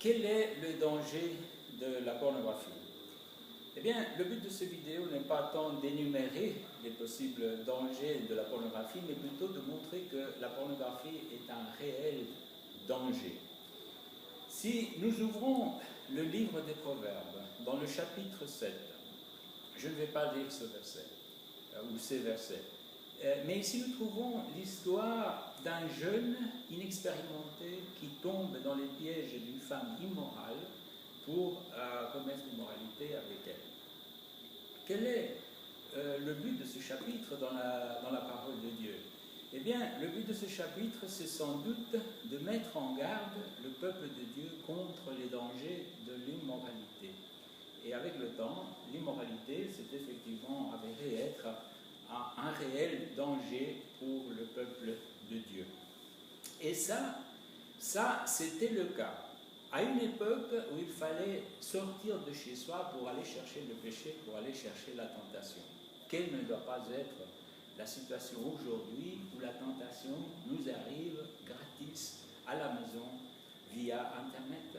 quel est le danger de la pornographie? Eh bien, le but de cette vidéo n'est pas tant d'énumérer les possibles dangers de la pornographie, mais plutôt de montrer que la pornographie est un réel danger. Si nous ouvrons le livre des Proverbes, dans le chapitre 7, je ne vais pas lire ce verset, ou ces versets, mais ici nous trouvons l'histoire d'un jeune inexpérimenté qui tombe dans les pièges d'une femme immorale pour commettre l'immoralité avec elle. Quel est le but de ce chapitre dans la parole de Dieu? Eh bien, le but de ce chapitre, c'est sans doute de mettre en garde le peuple de Dieu contre les dangers de l'immoralité. Et avec le temps, l'immoralité s'est effectivement avérée être un réel danger pour le peuple de Dieu. Et ça c'était le cas. À une époque où il fallait sortir de chez soi pour aller chercher le péché, pour aller chercher la tentation. Quelle ne doit pas être la situation aujourd'hui où la tentation nous arrive gratis à la maison via Internet?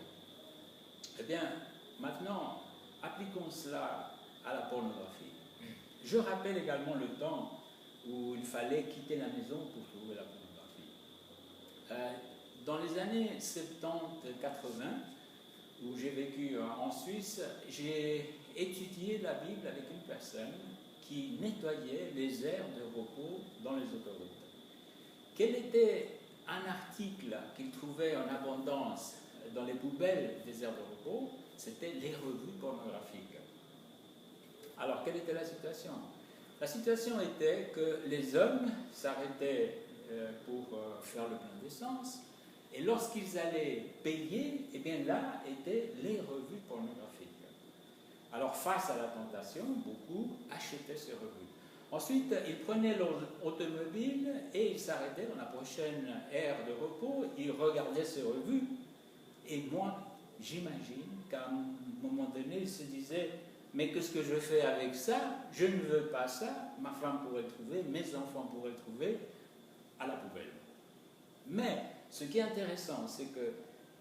Eh bien, maintenant, appliquons cela à la pornographie. Je rappelle également le temps où il fallait quitter la maison pour trouver la pornographie. Dans les années 70-80, où j'ai vécu en Suisse, j'ai étudié la Bible avec une personne qui nettoyait les aires de repos dans les autoroutes. Quel était un article qu'il trouvait en abondance dans les poubelles des aires de repos? C'était les revues pornographiques. Alors, quelle était la situation? La situation était que les hommes s'arrêtaient pour faire le plein d'essence, et lorsqu'ils allaient payer, eh bien là étaient les revues pornographiques. Alors, face à la tentation, beaucoup achetaient ces revues. Ensuite, ils prenaient leur automobile et ils s'arrêtaient dans la prochaine aire de repos, ils regardaient ces revues, et moi, j'imagine qu'à un moment donné, ils se disaient: mais qu'est-ce que je fais avec ça? Je ne veux pas ça, ma femme pourrait le trouver, mes enfants pourraient le trouver, à la poubelle. Mais ce qui est intéressant, c'est que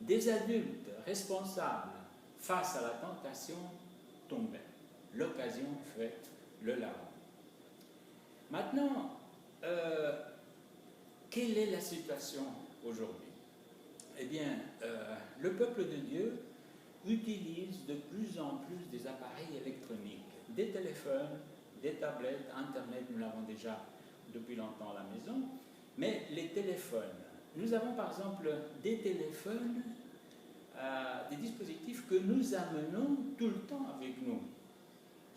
des adultes responsables face à la tentation tombaient. L'occasion fait le larron. Maintenant, quelle est la situation aujourd'hui? Eh bien, le peuple de Dieu utilise de plus en plus des appareils électroniques, des téléphones, des tablettes, Internet, nous l'avons déjà depuis longtemps à la maison, mais les téléphones. Nous avons par exemple des téléphones, des dispositifs que nous amenons tout le temps avec nous.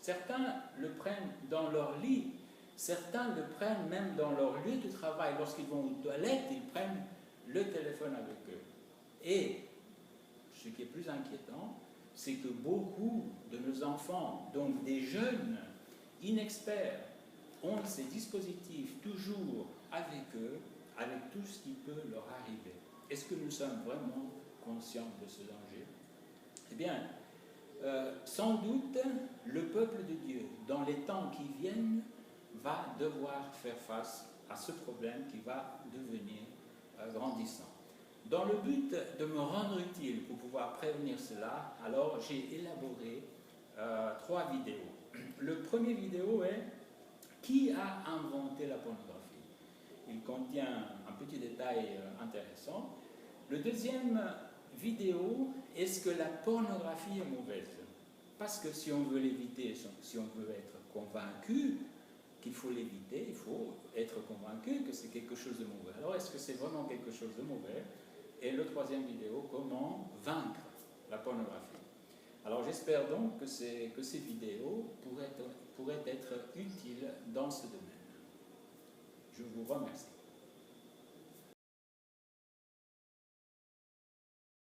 Certains le prennent dans leur lit, certains le prennent même dans leur lieu de travail. Lorsqu'ils vont aux toilettes, ils prennent le téléphone avec eux. Et ce qui est plus inquiétant, c'est que beaucoup de nos enfants, donc des jeunes inexperts, ont ces dispositifs toujours avec eux, avec tout ce qui peut leur arriver. Est-ce que nous sommes vraiment conscients de ce danger? Eh bien, sans doute, le peuple de Dieu, dans les temps qui viennent, va devoir faire face à ce problème qui va devenir grandissant. Dans le but de me rendre utile pour pouvoir prévenir cela, alors j'ai élaboré 3 vidéos. Le premier vidéo est: qui a inventé la pornographie? Il contient un petit détail intéressant. Le deuxième vidéo: est-ce que la pornographie est mauvaise? Parce que si on veut l'éviter, si on veut être convaincu qu'il faut l'éviter, il faut être convaincu que c'est quelque chose de mauvais. Alors, est-ce que c'est vraiment quelque chose de mauvais? Et le troisième vidéo: comment vaincre la pornographie? Alors, j'espère donc que ces vidéos pourraient être utiles dans ce domaine. Je vous remercie.